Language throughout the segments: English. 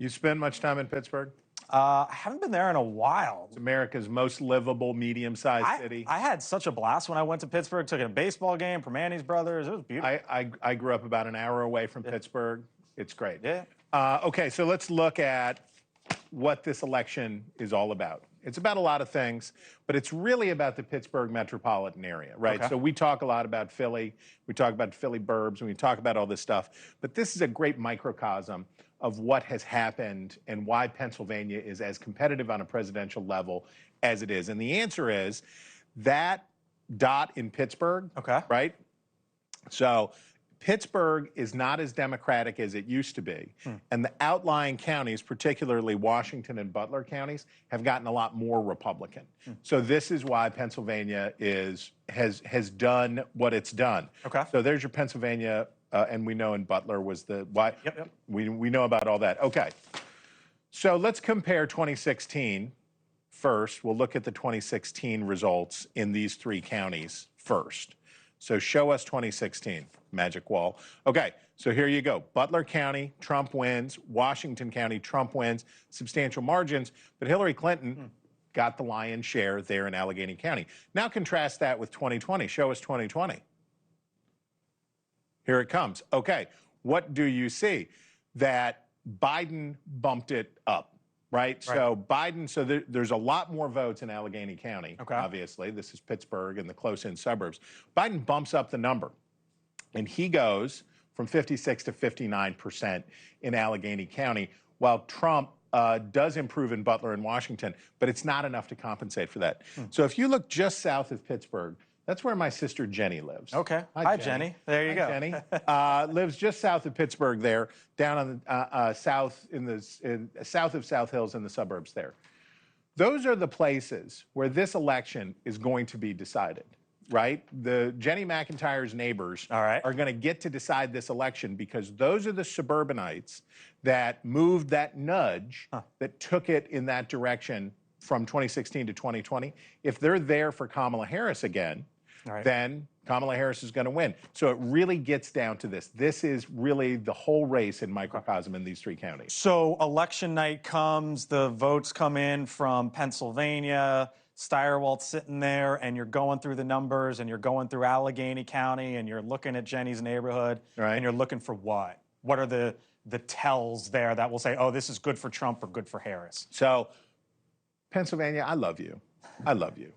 You spend much time in Pittsburgh? I haven't been there in a while. It's America's most livable, medium-sized city. I had such a blast when I went to Pittsburgh. Took a baseball game, Permanis Brothers. It was beautiful. I grew up about an hour away from Pittsburgh. It's great. Yeah. Okay, so let's look at what this election is all about. It's about a lot of things, but it's really about the Pittsburgh metropolitan area, right? Okay. So we talk a lot about Philly. We talk about Philly burbs, and we talk about all this stuff. But this is a great microcosm of what has happened and why Pennsylvania is as competitive on a presidential level as it is. And the answer is that dot in Pittsburgh, Okay. right? So Pittsburgh is not as democratic as it used to be. And the outlying counties, particularly Washington and Butler counties, have gotten a lot more Republican. So this is why Pennsylvania has done what it's done. Okay. So there's your Pennsylvania, and we know in Butler was the why. Yep. We know about all that. Okay. So let's compare 2016 first. We'll look at the 2016 results in these three counties first. So show us 2016, magic wall. Okay, so here you go. Butler County, Trump wins. Washington County, Trump wins. Substantial margins, but Hillary Clinton got the lion's share there in Allegheny County. Now contrast that with 2020. Show us 2020. Here it comes. Okay, what do you see? That Biden bumped it up. Right? So Biden, there's a lot more votes in Allegheny County, obviously. This is Pittsburgh and the close-in suburbs. Biden bumps up the number, and he goes from 56 to 59% in Allegheny County, while Trump does improve in Butler and Washington, but it's not enough to compensate for that. So if you look just south of Pittsburgh, that's where my sister Jenny lives. Okay. Hi, Jenny. There you go. Jenny lives just south of Pittsburgh there, down on the south of South Hills in the suburbs there. Those are the places where this election is going to be decided, right? The Jenny McIntyre's neighbors are going to get to decide this election because those are the suburbanites that moved that nudge that took it in that direction from 2016 to 2020. If they're there for Kamala Harris again, then Kamala Harris is going to win. So it really gets down to this. This is really the whole race in microcosm in these three counties. So election night comes, the votes come in from Pennsylvania, Stirewalt sitting there, and you're going through the numbers, and you're going through Allegheny County, and you're looking at Jenny's neighborhood, and you're looking for what? What are the tells there that will say, oh, this is good for Trump or good for Harris? So Pennsylvania, I love you. I love you.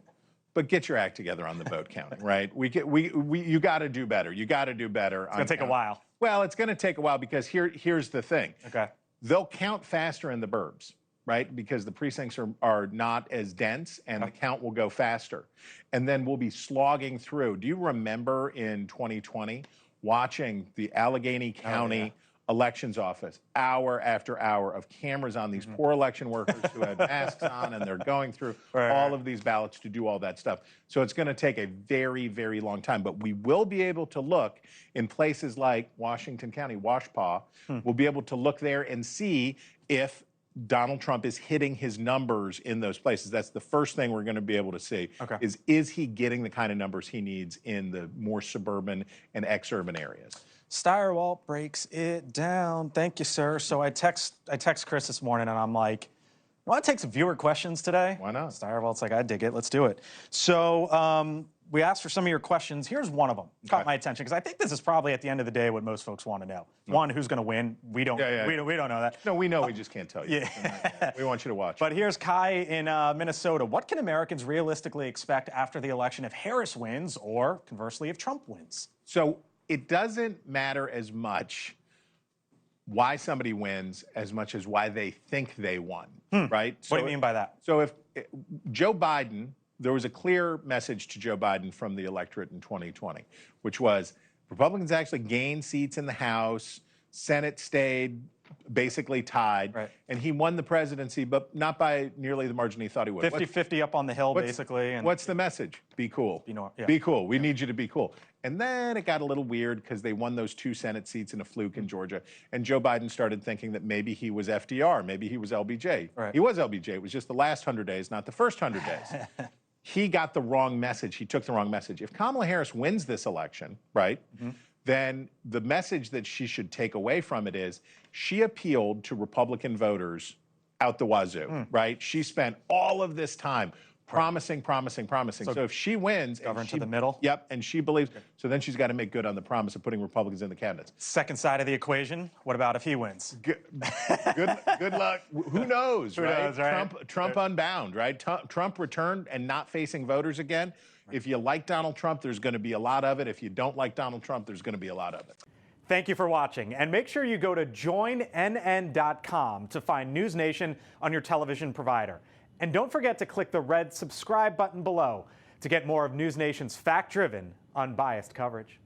But get your act together on the vote counting, right? You got to do better. You got to do better. It's going to take a while. Well, it's going to take a while because here's the thing. Okay. They'll count faster in the burbs, right? Because the precincts are not as dense and the count will go faster. And then we'll be slogging through. Do you remember in 2020 watching the Allegheny County elections office, hour after hour of cameras on these poor election workers who had masks on, and they're going through all of these ballots to do all that stuff. So it's going to take a very, very long time. But we will be able to look in places like Washington County, Washpaw. We'll be able to look there and see if Donald Trump is hitting his numbers in those places. That's the first thing we're going to be able to see is he getting the kind of numbers he needs in the more suburban and ex-urban areas. Stirewalt breaks it down. Thank you, sir. So I text Chris this morning, and I'm like, want to take some viewer questions today? Why not? Stirewalt's like, I dig it. Let's do it. So we asked for some of your questions. Here's one of them. Caught my attention because I think this is probably at the end of the day what most folks want to know. One, who's going to win? We don't know that. No, we know. We just can't tell you. We want you to watch. But here's Kai in Minnesota. What can Americans realistically expect after the election if Harris wins, or conversely, if Trump wins? So it doesn't matter as much why somebody wins as much as why they think they won, right? What do you mean by that? So if Joe Biden, there was a clear message to Joe Biden from the electorate in 2020, which was Republicans actually gained seats in the House, Senate stayed basically tied, and he won the presidency, but not by nearly the margin he thought he would. 50-50 up on the Hill, basically. And what's the message? Be cool. Be cool. We need you to be cool. And then it got a little weird because they won those 2 Senate seats in a fluke in Georgia, and Joe Biden started thinking that maybe he was FDR, maybe he was LBJ. He was LBJ. It was just the last 100 days, not the first 100 days. He got the wrong message. He took the wrong message. If Kamala Harris wins this election, right, then the message that she should take away from it is she appealed to Republican voters out the wazoo, right? She spent all of this time promising. So if she wins, govern to the middle? Yep, and she believes, so then she's got to make good on the promise of putting Republicans in the cabinets. Second side of the equation, what about if he wins? Good luck. Who knows, Who right? knows, right? Trump unbound, right? Trump returned and not facing voters again. If you like Donald Trump, there's going to be a lot of it. If you don't like Donald Trump, there's going to be a lot of it. Thank you for watching, and make sure you go to joinnn.com to find NewsNation on your television provider. And don't forget to click the red subscribe button below to get more of NewsNation's fact-driven, unbiased coverage.